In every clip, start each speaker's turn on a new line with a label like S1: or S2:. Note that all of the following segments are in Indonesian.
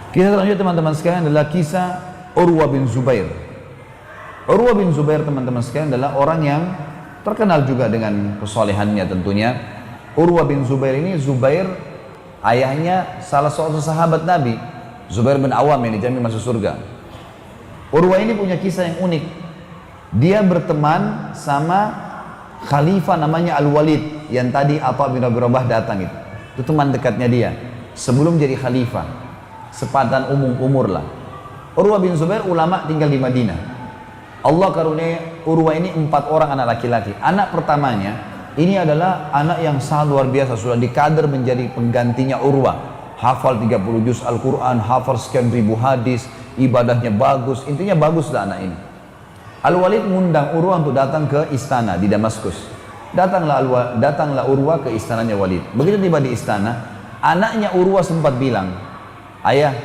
S1: Kisah selanjutnya teman-teman sekalian adalah kisah Urwa bin Zubair. Urwa bin Zubair teman-teman sekalian adalah orang yang terkenal juga dengan kesolehannya tentunya. Urwa bin Zubair ini, Zubair ayahnya salah seorang sahabat Nabi, Zubair bin Awam yang dijamin masuk surga. Urwa ini punya kisah yang unik. Dia berteman sama khalifah namanya Al-Walid yang tadi Atha bin Abi Rabah datang itu. Itu teman dekatnya dia sebelum jadi khalifah. Sepadan umur lah. Urwa bin Zubair ulama tinggal di Madinah. Allah karunia Urwa ini 4 orang anak laki-laki. Anak pertamanya ini adalah anak yang sangat luar biasa, sudah dikader menjadi penggantinya Urwa. Hafal 30 juz Al-Quran, hafal sekian ribu hadis, ibadahnya bagus, intinya baguslah anak ini. Al-Walid mengundang Urwa untuk datang ke istana di Damaskus. Datanglah Urwa ke istananya Walid. Begitu tiba di istana, anaknya Urwa sempat bilang, "Ayah,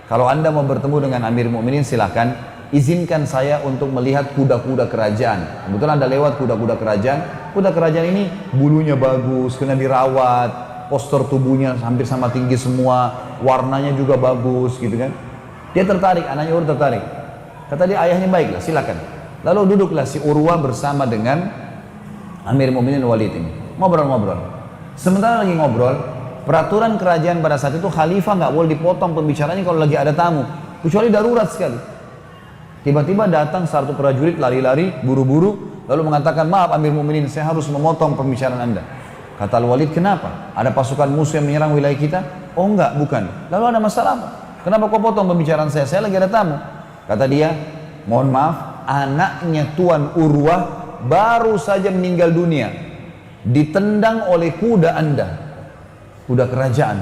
S1: kalau anda mau bertemu dengan Amir Mukminin silahkan, izinkan saya untuk melihat kuda-kuda kerajaan." Kebetulan anda lewat kuda-kuda kerajaan. Kuda kerajaan ini bulunya bagus, kena dirawat, postur tubuhnya hampir sama tinggi semua, warnanya juga bagus gitu kan. Dia tertarik, anaknya Urwa tertarik. Kata dia, ayahnya baiklah silakan. Lalu duduklah si Urwa bersama dengan Amir Mukminin Walid ini, ngobrol-ngobrol. Sementara lagi ngobrol, peraturan kerajaan pada saat itu khalifah nggak boleh dipotong pembicaraannya kalau lagi ada tamu, kecuali darurat sekali. Tiba-tiba datang satu prajurit lari-lari, buru-buru, lalu mengatakan, "Maaf Amir Mukminin, saya harus memotong pembicaraan anda." Kata Al-Walid, "Kenapa? Ada pasukan musuh yang menyerang wilayah kita?" "Oh enggak, bukan." "Lalu ada masalah apa? Kenapa kau potong pembicaraan saya? Saya lagi ada tamu." Kata dia, "Mohon maaf, anaknya Tuan Urwah baru saja meninggal dunia, ditendang oleh kuda anda, kuda kerajaan."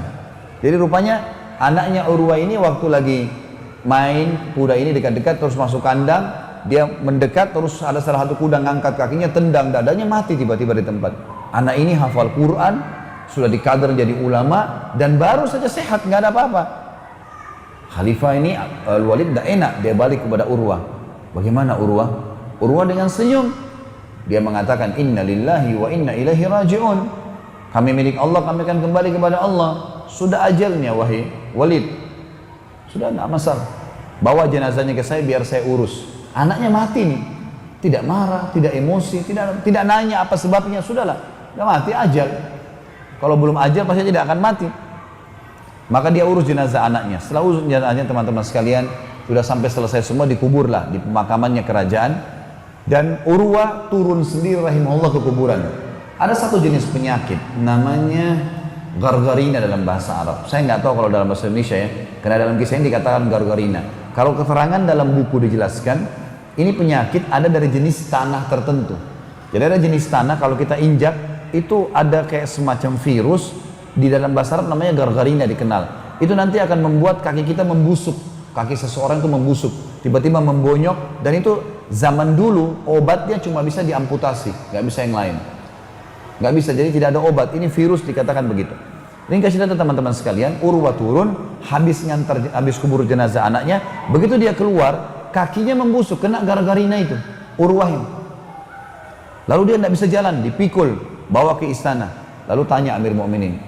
S1: Jadi rupanya anaknya Urwah ini waktu lagi main, kuda ini dekat-dekat terus masuk kandang, dia mendekat terus ada salah satu kuda ngangkat kakinya, tendang dadanya, mati tiba-tiba di tempat. Anak ini hafal Quran, sudah dikader jadi ulama dan baru saja sehat, nggak ada apa-apa. Khalifah ini Al-Walid tidak enak, dia balik kepada Urwah. "Bagaimana Urwah?" Urwah dengan senyum dia mengatakan, "Inna lillahi wa inna ilaihi raji'un." Kami milik Allah, kami akan kembali kepada Allah. Sudah ajalnya wahai Walid, sudah tidak masalah, bawa jenazahnya ke saya biar saya urus. Anaknya mati nih, tidak marah, tidak emosi, tidak nanya apa sebabnya, sudahlah, sudah mati ajal. Kalau belum ajal pasti tidak akan mati. Maka dia urus jenazah anaknya. Setelah urus jenazahnya teman-teman sekalian, sudah sampai selesai semua, dikuburlah di pemakamannya kerajaan. Dan Urwa turun sendiri rahimahullah ke kuburan. Ada satu jenis penyakit namanya gargarina dalam bahasa Arab. Saya nggak tahu kalau dalam bahasa Indonesia ya, karena dalam kisah ini dikatakan gargarina. Kalau keterangan dalam buku dijelaskan, ini penyakit ada dari jenis tanah tertentu. Jadi ada jenis tanah kalau kita injak itu ada kayak semacam virus, di dalam bahasa Arab namanya gargarina dikenal. Itu nanti akan membuat kaki kita membusuk, kaki seseorang itu membusuk, tiba-tiba membonyok, dan itu zaman dulu obatnya cuma bisa diamputasi, nggak bisa yang lain, nggak bisa, jadi tidak ada obat. Ini virus dikatakan begitu. Ringkas cerita teman-teman sekalian, Urwa turun habis kubur jenazah anaknya, begitu dia keluar kakinya membusuk, kena gargarina itu Urwah ini. Lalu dia tidak bisa jalan, dipikul, bawa ke istana. Lalu tanya Amir Mukminin,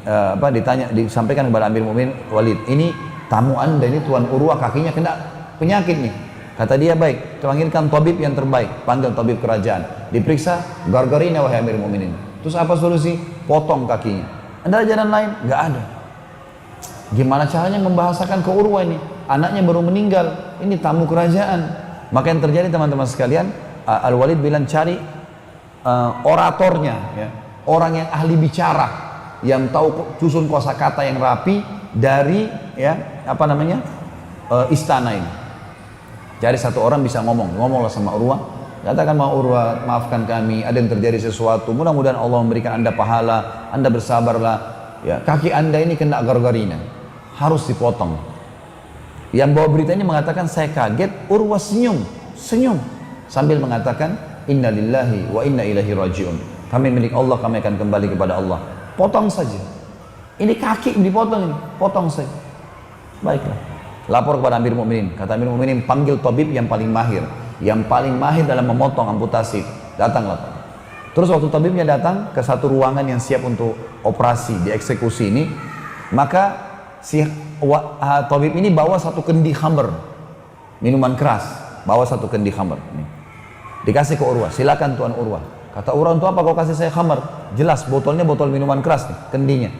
S1: disampaikan kepada Amir Mukminin Walid, "Ini tamu anda ini Tuan Urwah kakinya kena penyakit nih." Kata dia, "Baik, panggilkan tabib yang terbaik." Panggil tabib kerajaan, diperiksa, gargarina wahai Amir Mukminin. Terus apa solusi? Potong kakinya. Ada jalan lain? Nggak ada. Gimana caranya membahasakan ke Urwah ini? Anaknya baru meninggal, ini tamu kerajaan. Maka yang terjadi teman-teman sekalian, Al-Walid bilang cari oratornya, ya, orang yang ahli bicara, yang tahu susun kosakata yang rapi dari istana ini. Cari satu orang bisa ngomonglah sama Urwah, katakan, "Mau Urwah, maafkan kami, ada yang terjadi sesuatu, mudah-mudahan Allah memberikan anda pahala, anda bersabarlah, ya, kaki anda ini kena gargarina, harus dipotong." Yang bawa berita ini mengatakan, "Saya kaget." Urwah senyum sambil mengatakan, "Inna lillahi wa inna ilaihi raji'un." Kami milik Allah, kami akan kembali kepada Allah. Potong saja. Ini kaki dipotong ini, potong saja. Baiklah. Lapor kepada Amir Mukminin. Kata Amir Mukminin, "Panggil tabib yang paling mahir dalam memotong amputasi." Datanglah. Terus waktu tabibnya datang ke satu ruangan yang siap untuk operasi, dieksekusi ini, maka si tabib ini bawa satu kendi khamr, minuman keras, bawa satu kendi khamr. Dikasih ke Urwah, silakan Tuan Urwah. Kata Urwah, untuk apa kau kasih saya khamr? Jelas botolnya botol minuman keras nih, kendinya.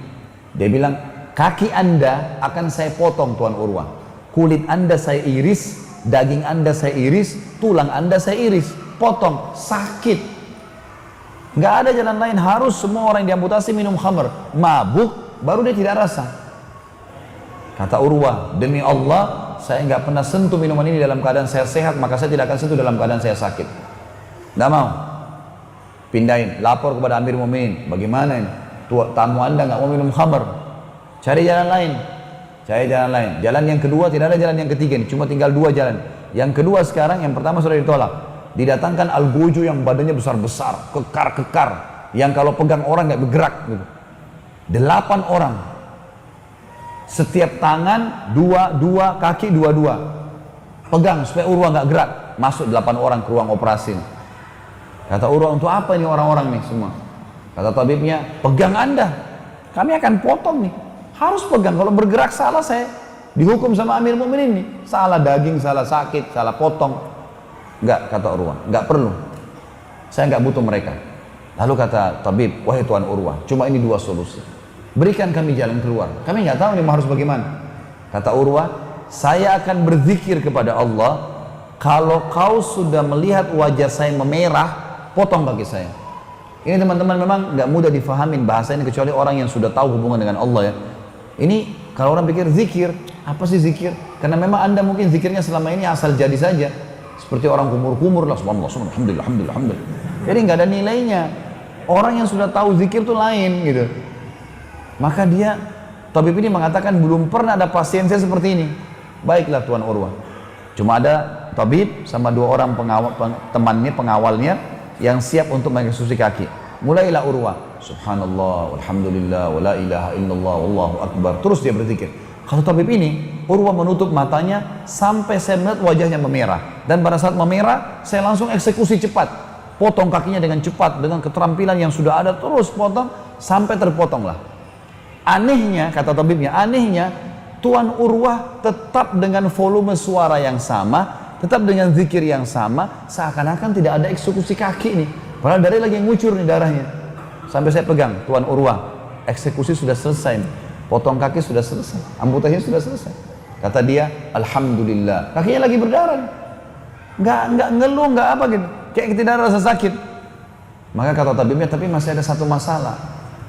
S1: Dia bilang, kaki Anda akan saya potong Tuan Urwah. Kulit Anda saya iris, daging Anda saya iris, tulang Anda saya iris. Potong, sakit. Nggak ada jalan lain, harus semua orang yang diamputasi minum khamr. Mabuk, baru dia tidak rasa. Kata Urwah, demi Allah, saya nggak pernah sentuh minuman ini dalam keadaan saya sehat, maka saya tidak akan sentuh dalam keadaan saya sakit. Nggak mau. Pindahin, lapor kepada Amir Mu'minin. Bagaimana ini? Tamu Anda nggak mau minum khamr. Cari jalan lain. Cari jalan lain. Jalan yang kedua, tidak ada jalan yang ketiga ini. Cuma tinggal dua jalan. Yang kedua sekarang, yang pertama sudah ditolak. Didatangkan algojo yang badannya besar-besar, kekar-kekar. Yang kalau pegang orang nggak bergerak. Gitu. 8 orang. Setiap tangan, dua, kaki dua. Pegang supaya Urwah nggak gerak. Masuk 8 orang ke ruang operasi. Kata Urwah, untuk apa ini orang-orang nih semua? Kata tabibnya, pegang Anda. Kami akan potong nih. Harus pegang, kalau bergerak salah saya dihukum sama Amir Mu'minin nih. Salah daging, salah sakit, salah potong. Enggak, kata Urwah, enggak perlu. Saya enggak butuh mereka. Lalu kata tabib, wahai Tuan Urwah, cuma ini 2 solusi. Berikan kami jalan keluar. Kami enggak tahu nih harus bagaimana. Kata Urwah, saya akan berzikir kepada Allah. Kalau kau sudah melihat wajah saya memerah, potong kaki saya. Ini teman-teman memang nggak mudah difahamin bahasa ini kecuali orang yang sudah tahu hubungan dengan Allah ya. Ini kalau orang pikir zikir, apa sih zikir? Karena memang Anda mungkin zikirnya selama ini asal jadi saja. Seperti orang kumur-kumur lah, subhanallah, alhamdulillah, alhamdulillah. Jadi nggak ada nilainya. Orang yang sudah tahu zikir itu lain gitu. Maka dia, tabib ini mengatakan belum pernah ada pasien saya seperti ini. Baiklah Tuan Urwah. Cuma ada tabib sama 2 orang temannya, pengawalnya yang siap untuk mengeksekusi kaki. Mulailah Urwah, subhanallah, alhamdulillah, wa la ilaha illallah, wallahu akbar. Terus dia berzikir. Kalau tabib ini, Urwah menutup matanya sampai saya melihat wajahnya memerah. Dan pada saat memerah, saya langsung eksekusi cepat. Potong kakinya dengan cepat, dengan keterampilan yang sudah ada, terus potong sampai terpotonglah. Anehnya, kata tabibnya, anehnya Tuan Urwah tetap dengan volume suara yang sama, tetap dengan zikir yang sama, seakan-akan tidak ada eksekusi kaki nih. Padahal darah lagi ngucur nih darahnya. Sampai saya pegang, Tuan Urwah, eksekusi sudah selesai, potong kaki sudah selesai, amputasinya sudah selesai. Kata dia, alhamdulillah, kakinya lagi berdarah. Nggak ngeluh, nggak apa gitu, kayak tidak ada rasa sakit. Maka kata tabibnya, tapi masih ada satu masalah,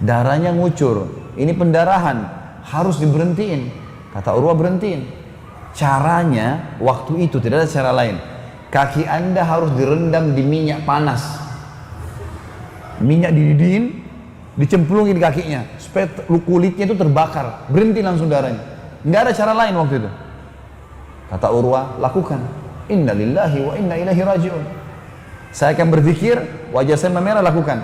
S1: darahnya ngucur, ini pendarahan, harus diberhentiin. Kata Urwah, berhentiin. Caranya waktu itu tidak ada cara lain. Kaki Anda harus direndam di minyak panas. Minyak dididihin, dicemplungin di kakinya supaya kulitnya itu terbakar. Berhenti langsung darahnya. Nggak ada cara lain waktu itu. Kata Urwah, lakukan. Inna lillahi wa inna ilaihi raji'un. Saya akan berzikir, wajah saya memerah, lakukan.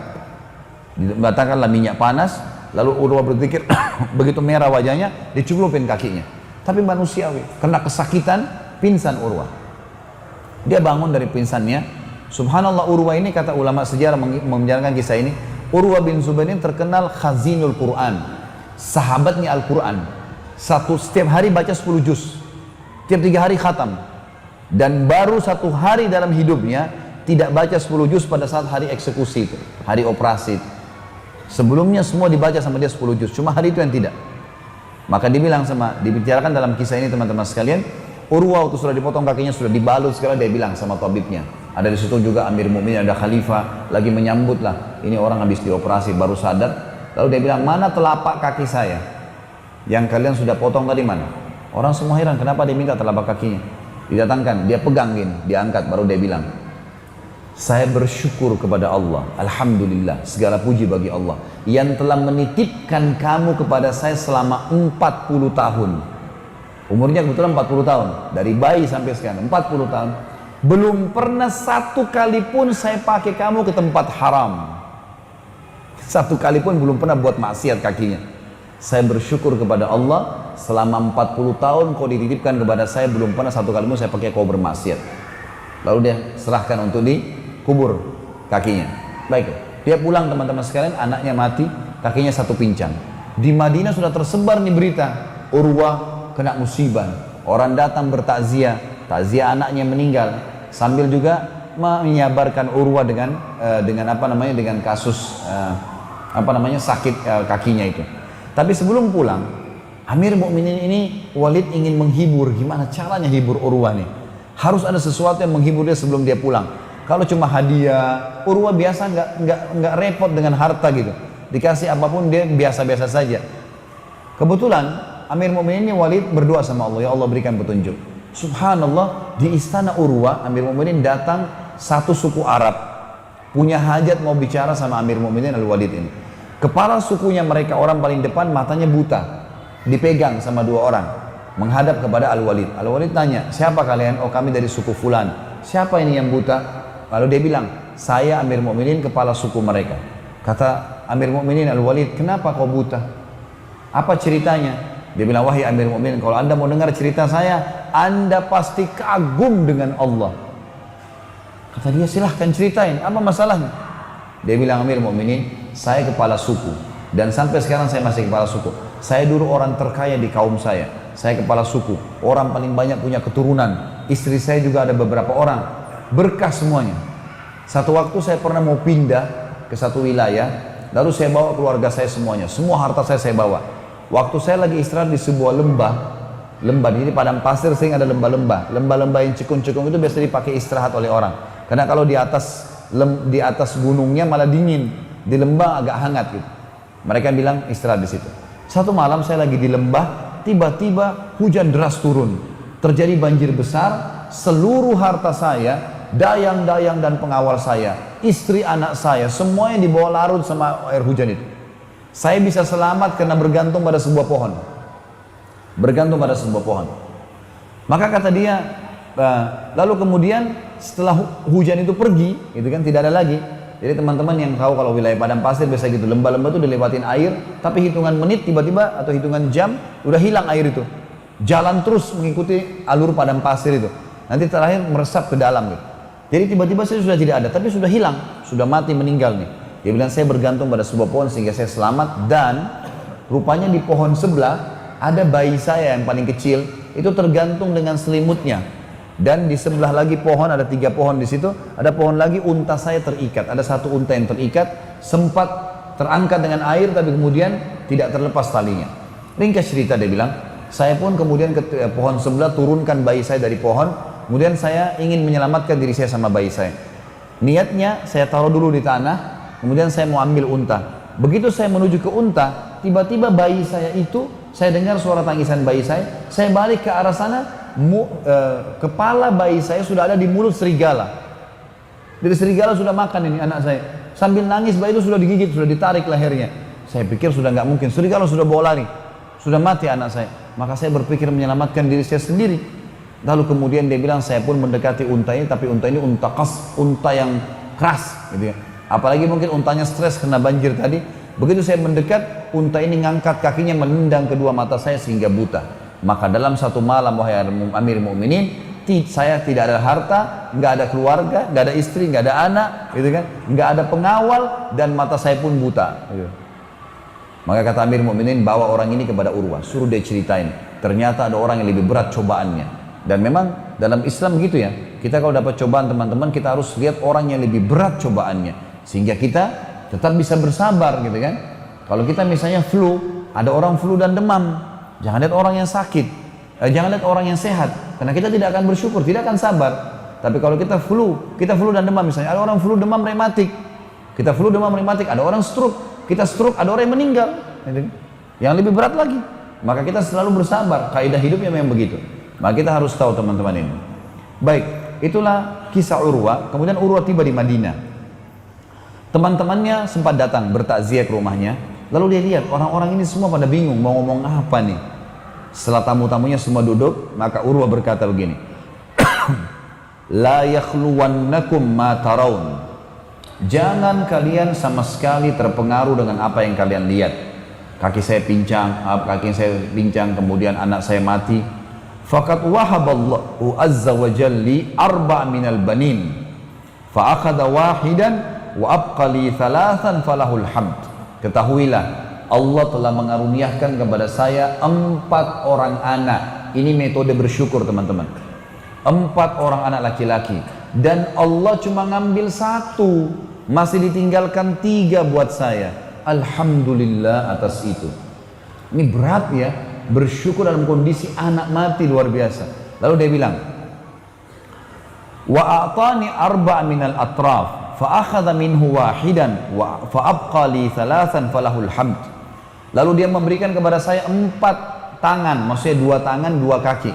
S1: Dibatangkanlah minyak panas, lalu Urwah berzikir, begitu merah wajahnya, dicelupin kakinya. Tapi manusiawi, kena kesakitan, pingsan Urwah. Dia bangun dari pingsannya. Subhanallah, Urwah ini, kata ulama sejarah menjalankan kisah ini, Urwah bin Zubair ini terkenal khazinul Quran, sahabatnya Al-Quran. Setiap hari baca 10 juz, tiap 3 hari khatam. Dan baru 1 hari dalam hidupnya tidak baca 10 juz pada saat hari eksekusi itu, hari operasi itu. Sebelumnya semua dibaca sama dia 10 juz, cuma hari itu yang tidak. Maka dibicarakan dalam kisah ini teman-teman sekalian, Urwah waktu sudah dipotong kakinya, sudah dibalut segala, dia bilang sama tabibnya. Ada di situ juga Amir Mu'minin, ada khalifah, lagi menyambut lah. Ini orang habis dioperasi, baru sadar. Lalu dia bilang, mana telapak kaki saya? Yang kalian sudah potong tadi mana? Orang semua heran, kenapa dia minta telapak kakinya? Didatangkan, dia pegang gini, diangkat, baru dia bilang, saya bersyukur kepada Allah, alhamdulillah, segala puji bagi Allah yang telah menitipkan kamu kepada saya selama 40 tahun. Umurnya kebetulan 40 tahun, dari bayi sampai sekarang 40 tahun. Belum pernah 1 kali pun saya pakai kamu ke tempat haram. 1 kali pun belum pernah buat maksiat kakinya. Saya bersyukur kepada Allah selama 40 tahun kau dititipkan kepada saya, belum pernah 1 kali pun saya pakai kau bermaksiat. Lalu dia serahkan untuk dikubur kakinya. Baik, dia pulang teman-teman sekalian, anaknya mati, kakinya 1 pincang. Di Madinah sudah tersebar nih berita, Urwa kena musibah. Orang datang bertakziah, takziah anaknya meninggal, sambil juga menyabarkan Urwa dengan dengan kasus sakit kakinya itu. Tapi sebelum pulang, Amir Mukminin ini Walid ingin menghibur. Gimana caranya hibur Urwa nih? Harus ada sesuatu yang menghibur dia sebelum dia pulang. Kalau cuma hadiah, Urwa biasa nggak repot dengan harta gitu. Dikasih apapun dia biasa-biasa saja. Kebetulan Amir Mukminin Walid berdoa sama Allah, ya Allah berikan petunjuk. Subhanallah, di istana Urwa, Amir Mukminin datang satu suku Arab, punya hajat mau bicara sama Amir Mukminin Al-Walid ini. Kepala sukunya mereka orang paling depan matanya buta, dipegang sama dua orang, menghadap kepada Al-Walid. Al-Walid tanya, siapa kalian? Oh kami dari suku Fulan. Siapa ini yang buta? Lalu dia bilang, saya Amir Mukminin kepala suku mereka. Kata Amir Mukminin Al-Walid, kenapa kau buta? Apa ceritanya? Dia bilang, wahai Amir Mukminin, kalau anda mau dengar cerita saya, anda pasti kagum dengan Allah. Kata dia, silahkan ceritain, apa masalahnya? Dia bilang, Amir Mukminin, saya kepala suku, dan sampai sekarang saya masih kepala suku. Saya dulu orang terkaya di kaum saya kepala suku, orang paling banyak punya keturunan, istri saya juga ada beberapa orang, berkah semuanya. Satu waktu saya pernah mau pindah ke satu wilayah, lalu saya bawa keluarga saya semuanya, semua harta saya bawa. Waktu saya lagi istirahat di sebuah lembah ini padang pasir, sehingga ada lembah-lembah yang cekung-cekung itu biasa dipakai istirahat oleh orang. Karena kalau di atas gunungnya malah dingin, di lembah agak hangat gitu. Mereka bilang istirahat di situ. Satu malam saya lagi di lembah, tiba-tiba hujan deras turun, terjadi banjir besar, seluruh harta saya, dayang-dayang dan pengawal saya, istri anak saya, semuanya dibawa larut sama air hujan itu. Saya bisa selamat karena bergantung pada sebuah pohon. Maka kata dia, lalu kemudian setelah hujan itu pergi, itu kan tidak ada lagi. Jadi teman-teman yang tahu kalau wilayah padang pasir biasa gitu, lembah-lembah itu dilewatin air, tapi hitungan menit tiba-tiba atau hitungan jam udah hilang air itu. Jalan terus mengikuti alur padang pasir itu. Nanti terakhir meresap ke dalam gitu. Jadi tiba-tiba saya sudah tidak ada, tapi sudah hilang, sudah mati, meninggal nih. Dia bilang saya bergantung pada sebuah pohon sehingga saya selamat, dan rupanya di pohon sebelah ada bayi saya yang paling kecil itu tergantung dengan selimutnya, dan di sebelah lagi pohon, ada 3 pohon di situ, ada pohon lagi unta saya terikat, ada satu unta yang terikat, sempat terangkat dengan air tapi kemudian tidak terlepas talinya. Ringkas cerita dia bilang, saya pun kemudian ke pohon sebelah turunkan bayi saya dari pohon, kemudian saya ingin menyelamatkan diri saya sama bayi saya. Niatnya saya taruh dulu di tanah, kemudian saya mau ambil unta. Begitu saya menuju ke unta, tiba-tiba bayi saya itu, saya dengar suara tangisan bayi saya balik ke arah sana, kepala bayi saya sudah ada di mulut serigala. Jadi serigala sudah makan ini anak saya. Sambil nangis bayi itu sudah digigit, sudah ditarik lehernya. Saya pikir sudah nggak mungkin, serigala sudah bawa lari, sudah mati anak saya. Maka saya berpikir menyelamatkan diri saya sendiri. Lalu kemudian dia bilang, saya pun mendekati unta ini, tapi unta ini unta yang keras gitu ya. Apalagi mungkin untanya stres karena banjir tadi. Begitu saya mendekat, unta ini ngangkat kakinya menendang kedua mata saya sehingga buta. Maka dalam satu malam, wahai Amir Mukminin, saya tidak ada harta, nggak ada keluarga, nggak ada istri, nggak ada anak, gitu kan, nggak ada pengawal, dan mata saya pun buta. Gitu. Maka kata Amir Mukminin, bawa orang ini kepada Urwah, suruh dia ceritain. Ternyata ada orang yang lebih berat cobaannya. Dan memang dalam Islam gitu ya. Kita kalau dapat cobaan teman-teman, kita harus lihat orang yang lebih berat cobaannya, sehingga kita tetap bisa bersabar gitu kan. Kalau kita misalnya flu, ada orang flu dan demam, jangan lihat orang yang sakit, jangan lihat orang yang sehat, karena kita tidak akan bersyukur, tidak akan sabar. Tapi kalau kita flu dan demam, misalnya ada orang flu demam rematik, kita flu demam rematik, ada orang stroke, kita stroke, ada orang yang meninggal, gitu. Yang lebih berat lagi, maka kita selalu bersabar. Kaidah hidupnya memang begitu. Maka kita harus tahu teman-teman ini. Baik, itulah kisah Urwa. Kemudian Urwa tiba di Madinah. Teman-temannya sempat datang bertakziah ke rumahnya. Lalu dia lihat orang-orang ini semua pada bingung mau ngomong apa nih. Setelah tamu-tamunya semua duduk, maka Urwa berkata begini. La yakhluwannakum ma tarawun. Jangan kalian sama sekali terpengaruh dengan apa yang kalian lihat. Kaki saya pincang, kemudian anak saya mati. Faqad wahaballahu azza wa jalli arba' minal banin fa akhadha wahidan wa abqa li thalathan falahul hamd. Ketahuilah Allah telah mengaruniakan kepada saya 4 orang anak. Ini metode bersyukur teman-teman. 4 orang anak laki-laki. Dan Allah cuma ngambil 1, masih ditinggalkan 3 buat saya. Alhamdulillah atas itu. Ini berat ya, bersyukur dalam kondisi anak mati luar biasa. Lalu dia bilang, wa a'tani 4 minal atraf fa akhadha minhu wahidan wa fa abqa li 3 falahul hamd. Lalu dia memberikan kepada saya 4 tangan, maksudnya 2 tangan, 2 kaki.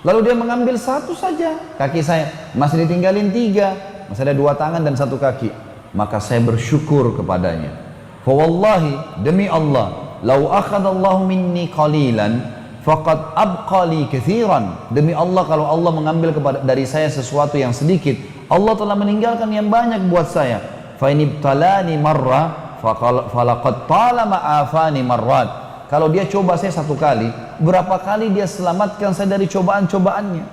S1: Lalu dia mengambil 1 saja kaki saya, masih ditinggalin 3, masih ada 2 tangan dan 1 kaki. Maka saya bersyukur kepadanya. Fa wallahi, demi Allah, lau akhadallahu minni qalilan faqad abqali kathiran. Demi Allah, kalau Allah mengambil dari saya sesuatu yang sedikit, Allah telah meninggalkan yang banyak buat saya. Fa inibtalani marra falaqad talama afani marrat. Kalau dia coba saya 1 kali, berapa kali dia selamatkan saya dari cobaan-cobaannya.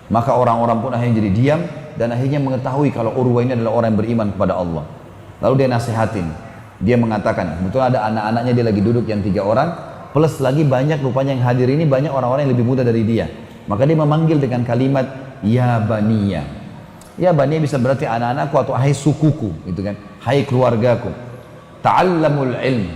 S1: Maka orang-orang pun akhirnya jadi diam dan akhirnya mengetahui kalau Urwah ini adalah orang yang beriman kepada Allah. Lalu dia nasihatin, dia mengatakan, kebetulan ada anak-anaknya, dia lagi duduk yang 3 orang, plus lagi banyak rupanya yang hadir ini banyak orang-orang yang lebih muda dari dia. Maka dia memanggil dengan kalimat ya baniya. Ya baniya bisa berarti anak-anakku atau hai sukuku, gitu kan, hai keluargaku. Ta'allamul ilm,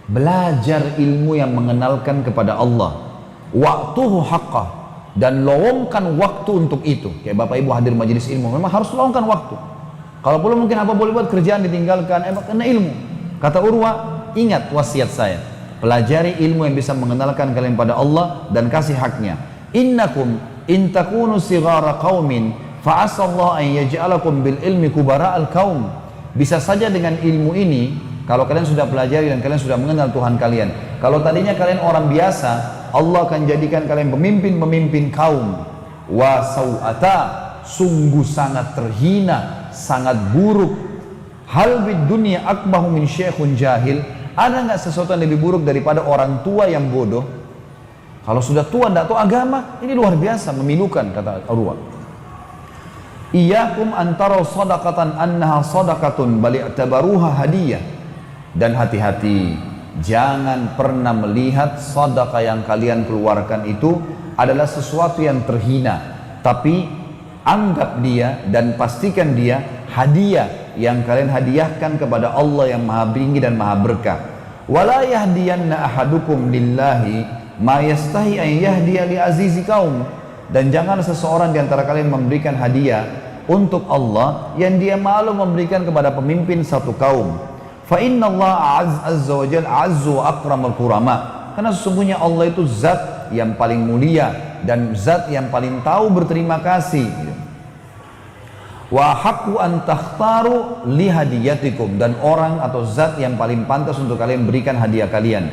S1: belajar ilmu yang mengenalkan kepada Allah. Waktuhu haqqah, dan lowongkan waktu untuk itu. Kayak bapak ibu hadir majelis ilmu, memang harus lowongkan waktu. Kalau belum mungkin apa boleh buat, kerjaan ditinggalkan, karena ilmu. Kata Urwah, ingat wasiat saya, pelajari ilmu yang bisa mengenalkan kalian pada Allah dan kasih haknya. Innakum in takunu sighara qaumin fa asallahu an yaj'alakum bil ilmi kubara al qaum. Bisa saja dengan ilmu ini, kalau kalian sudah pelajari dan kalian sudah mengenal Tuhan kalian, kalau tadinya kalian orang biasa, Allah akan jadikan kalian pemimpin-pemimpin kaum. Wa sau'ata, sungguh sangat terhina, sangat buruk. Hal bid dunya akbahu min syekhun jahil. Ada nggak sesuatu yang lebih buruk daripada orang tua yang bodoh? Kalau sudah tua tidak tahu agama, ini luar biasa, memilukan, kata Urwah. Iyyakum antara sadaqatan annaha sadaqatun bal i'tabaruha hadiyah. Dan hati-hati, jangan pernah melihat sedekah yang kalian keluarkan itu adalah sesuatu yang terhina, tapi anggap dia dan pastikan dia hadiah yang kalian hadiahkan kepada Allah yang maha tinggi dan maha berkah. Wala yahdiyanna ahadukum lillahi ma yastahi an yahdiya li azizi kaum. Dan jangan seseorang di antara kalian memberikan hadiah untuk Allah yang dia malu memberikan kepada pemimpin satu kaum. Fa inna Allah azza wa jalla azzu wa akramul kurama. Karena sesungguhnya Allah itu zat yang paling mulia dan zat yang paling tahu berterima kasih. Wa haqqu an takhtaru li hadiyatikum, dan orang atau zat yang paling pantas untuk kalian berikan hadiah kalian.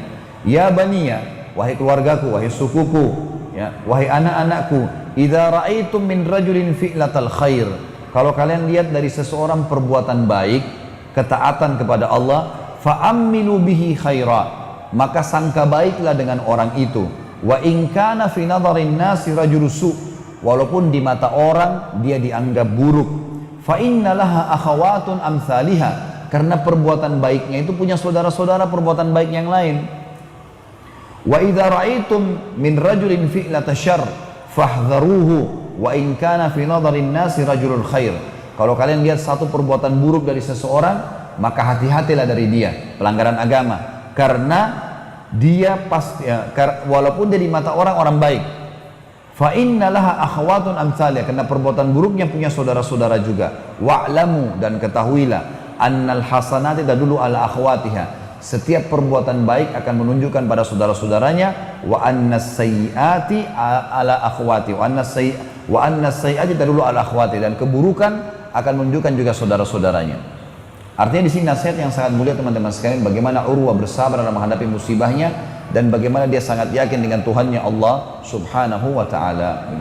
S1: Ya baniya, wahai keluargaku, wahai sukuku, ya, wahai anak-anakku, idza ra'aitum min rajulin fi'latal khair, kalau kalian lihat dari seseorang perbuatan baik, ketaatan kepada Allah, fa'ammilu bihi khaira, maka sangka baiklah dengan orang itu. Wa in kana fi nadharin nasi rajulun su', walaupun di mata orang dia dianggap buruk. Fa innalaha akhawatun amsalihha, karena perbuatan baiknya itu punya saudara-saudara perbuatan baik yang lain. Wa idza ra'aitum min rajulin fi'lata syarr fahdharuhu wa in kana fi nadharin nasi rajulul khair. Kalau kalian lihat satu perbuatan buruk dari seseorang, maka hati-hatilah dari dia, pelanggaran agama, karena dia pasti walaupun dia di mata orang baik. Fa innalaha akhwatun amsalih, karena perbuatan buruknya punya saudara-saudara juga. Wa'lamu, dan ketahuilah, annal hasanati tadullu ala akhwatiha, setiap perbuatan baik akan menunjukkan pada saudara-saudaranya. Wa annas sayyiati ala akhwati wa annas sayyiati tadullu ala akhwati, dan keburukan akan menunjukkan juga saudara-saudaranya. Artinya di sini nasihat yang sangat mulia teman-teman sekalian, bagaimana Urwah bersabar dalam menghadapi musibahnya dan bagaimana dia sangat yakin dengan Tuhannya Allah Subhanahu wa taala.